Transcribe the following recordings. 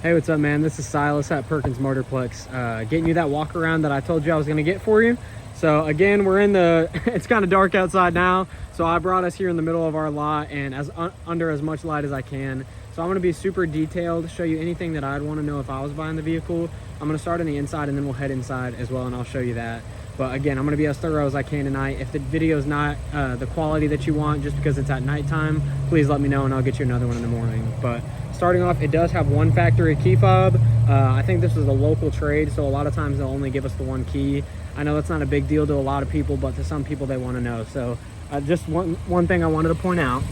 Hey, what's up, man? This is Silas at Perkins Motorplex, getting you that walk around that I told you I was going to get for you. So again, we're in the it's kind of dark outside now, so I brought us here in the middle of our lot and under as much light as I can. So I'm going to be super detailed, show you anything that I'd want to know if I was buying the vehicle. I'm going to start on the inside and then we'll head inside as well, and I'll show you that. But again, I'm going to be as thorough as I can tonight. If the video is not the quality that you want just because it's at nighttime, please let me know and I'll get you another one in the morning. But starting off, it does have one factory key fob. I think this is a local trade, so a lot of times they'll only give us the one key. I know that's not a big deal to a lot of people, but to some people they want to know. So just one thing I wanted to point out.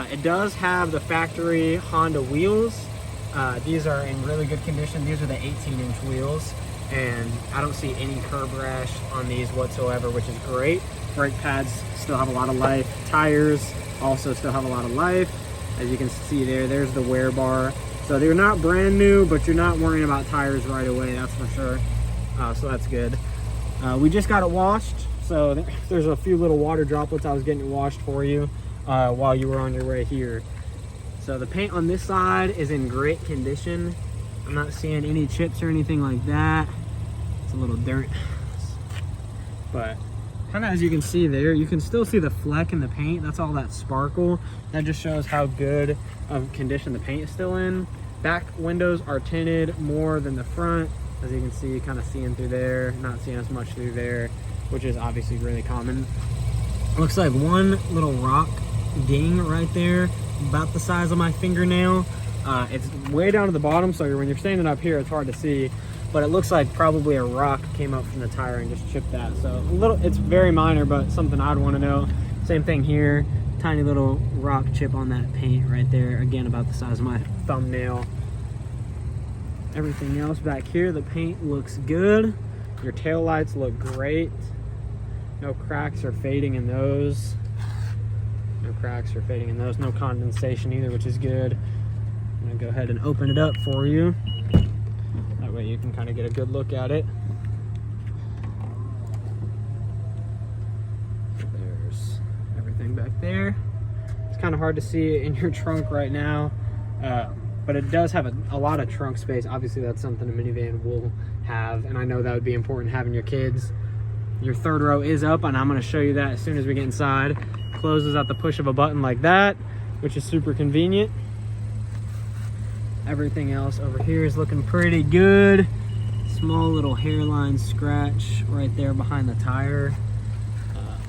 It does have the factory Honda wheels. These are in really good condition. These are the 18-inch wheels, and I don't see any curb rash on these whatsoever, which is great. Brake pads still have a lot of life. Tires also still have a lot of life. As you can see there's the wear bar. So they're not brand new, but you're not worrying about tires right away, that's for sure. So that's good. We just got it washed, so there's a few little water droplets. I was getting it washed for you while you were on your way here. So the paint on this side is in great condition. I'm not seeing any chips or anything like that. It's a little dirt, but kind of as you can see there, you can still see the fleck in the paint. That's all that sparkle. That just shows how good of condition the paint is still in. Back windows are tinted more than the front. As you can see, kind of seeing through there, not seeing as much through there, which is obviously really common. Looks like one little rock ding right there, about the size of my fingernail. It's way down to the bottom, so when you're standing up here, it's hard to see, but it looks like probably a rock came up from the tire and just chipped that. So it's very minor, but something I'd want to know. Same thing here, tiny little rock chip on that paint right there, again about the size of my thumbnail. Everything else back here, the paint looks good. Your tail lights look great. No cracks or fading in those. No cracks or fading in those. No condensation either, which is good. I'm gonna go ahead and open it up for you. That way you can kind of get a good look at it. There's everything back there. It's kind of hard to see it in your trunk right now. But it does have a lot of trunk space. Obviously that's something a minivan will have, and I know that would be important having your kids. Your third row is up, and I'm going to show you that as soon as we get inside. Closes at the push of a button like that, which is super convenient. Everything else over here is looking pretty good. Small little hairline scratch right there behind the tire.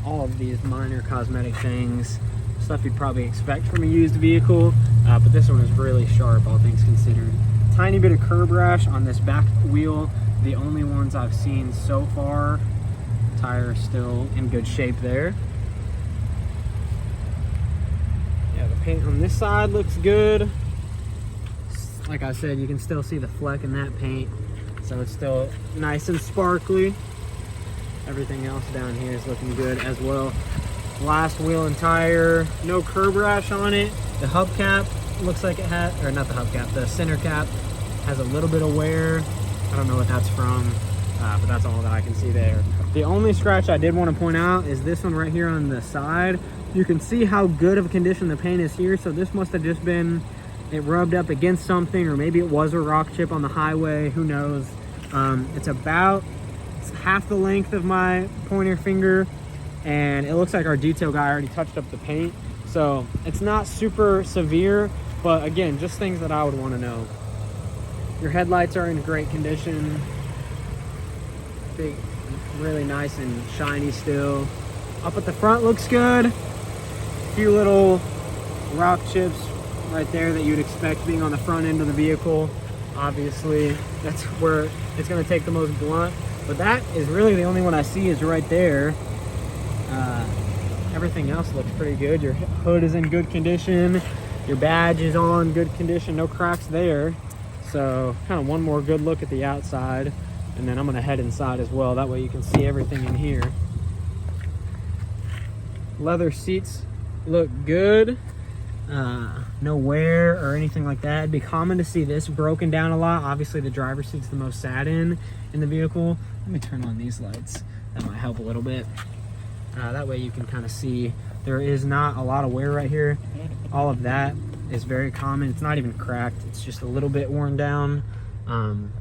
All of these minor cosmetic things, stuff you'd probably expect from a used vehicle, but this one is really sharp, all things considered. Tiny bit of curb rash on this back wheel, the only ones I've seen so far. Tire is still in good shape there. Yeah, the paint on this side looks good. Like I said, you can still see the fleck in that paint, so it's still nice and sparkly. Everything else down here is looking good as well. Last wheel and tire, no curb rash on it. The hubcap looks like it had, or not the hubcap, the center cap has a little bit of wear. I don't know what that's from, but that's all that I can see there. The only scratch I did want to point out is this one right here on the side. You can see how good of a condition the paint is here, so this must have just been, it rubbed up against something, or maybe it was a rock chip on the highway, who knows. It's half the length of my pointer finger, and it looks like our detail guy already touched up the paint, so it's not super severe, but again, just things that I would want to know. Your headlights are in great condition, big, really nice and shiny still. Up at the front looks good. A few little rock chips right there that you'd expect being on the front end of the vehicle. Obviously that's where it's going to take the most blunt, but that is really the only one I see is right there. Everything else looks pretty good. Your hood is in good condition. Your badge is on good condition. No cracks there. So kind of one more good look at the outside, and then I'm going to head inside as well. That way you can see everything in here. Leather seats look good. No wear or anything like that. It'd be common to see this broken down a lot. Obviously the driver's seat's the most sat in the vehicle. Let me turn on these lights. That might help a little bit. That way you can kind of see there is not a lot of wear right here. All of that is very common. It's not even cracked, it's just a little bit worn down.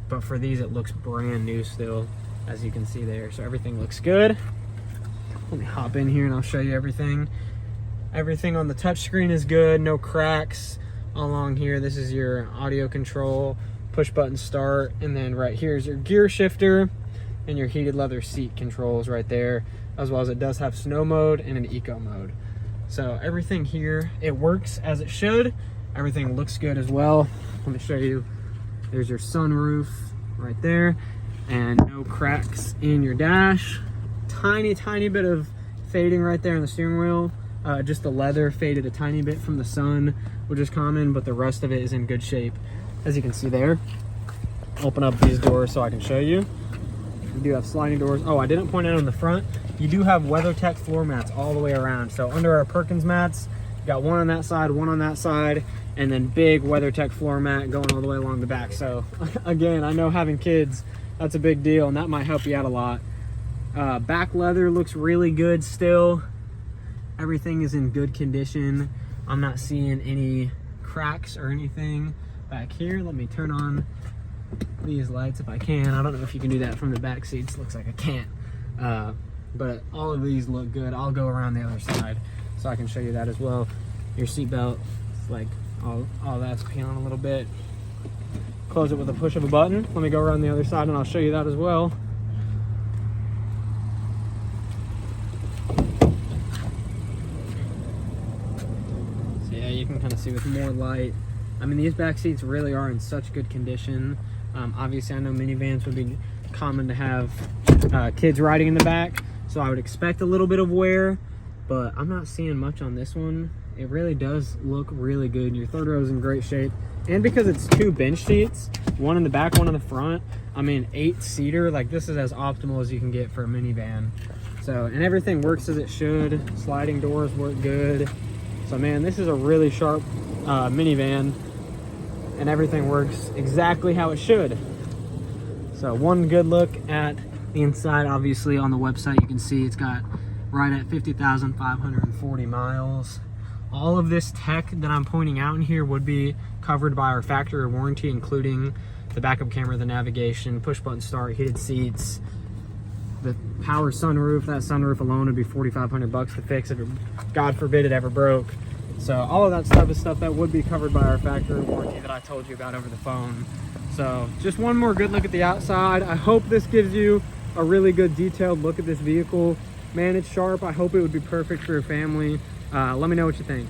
But for these, it looks brand new still, as you can see there. So everything looks good. Let me hop in here and I'll show you everything. Everything on the touchscreen is good, no cracks along here. This is your audio control, push button start, and then right here is your gear shifter and your heated leather seat controls right there, as well as it does have snow mode and an eco mode. So everything here, it works as it should. Everything looks good as well. Let me show you. There's your sunroof right there, and no cracks in your dash. Tiny bit of fading right there on the steering wheel. Just the leather faded a tiny bit from the sun, which is common, but the rest of it is in good shape, as you can see there. Open up these doors so I can show you. You do have sliding doors. Oh, I didn't point out on the front, you do have WeatherTech floor mats all the way around. So under our Perkins mats, you got one on that side, one on that side, and then big WeatherTech floor mat going all the way along the back. So again, I know having kids, that's a big deal, and that might help you out a lot. Back leather looks really good still. Everything is in good condition. I'm not seeing any cracks or anything back here. Let me turn on these lights if I can. I don't know if you can do that from the back seats. Looks like I can't. But all of these look good. I'll go around the other side so I can show you that as well. Your seatbelt, it's like all that's peeling a little bit. Close it with a push of a button. Let me go around the other side and I'll show you that as well. So yeah, you can kind of see with more light. I mean, these back seats really are in such good condition. Obviously, I know minivans would be common to have kids riding in the back, so I would expect a little bit of wear, but I'm not seeing much on this one. It really does look really good. Your third row is in great shape, and because it's two bench seats, one in the back, one in the front, I mean, 8-seater, like this is as optimal as you can get for a minivan. So, and everything works as it should. Sliding doors work good. So man, this is a really sharp minivan, and everything works exactly how it should. So one good look at the inside. Obviously on the website you can see it's got right at 50,540 miles. All of this tech that I'm pointing out in here would be covered by our factory warranty, including the backup camera, the navigation, push button start, heated seats, the power sunroof. That sunroof alone would be 4,500 bucks to fix if it, God forbid, it ever broke. So all of that stuff is stuff that would be covered by our factory warranty that I told you about over the phone. So just one more good look at the outside. I hope this gives you a really good detailed look at this vehicle. Man, it's sharp. I hope it would be perfect for your family. Let me know what you think.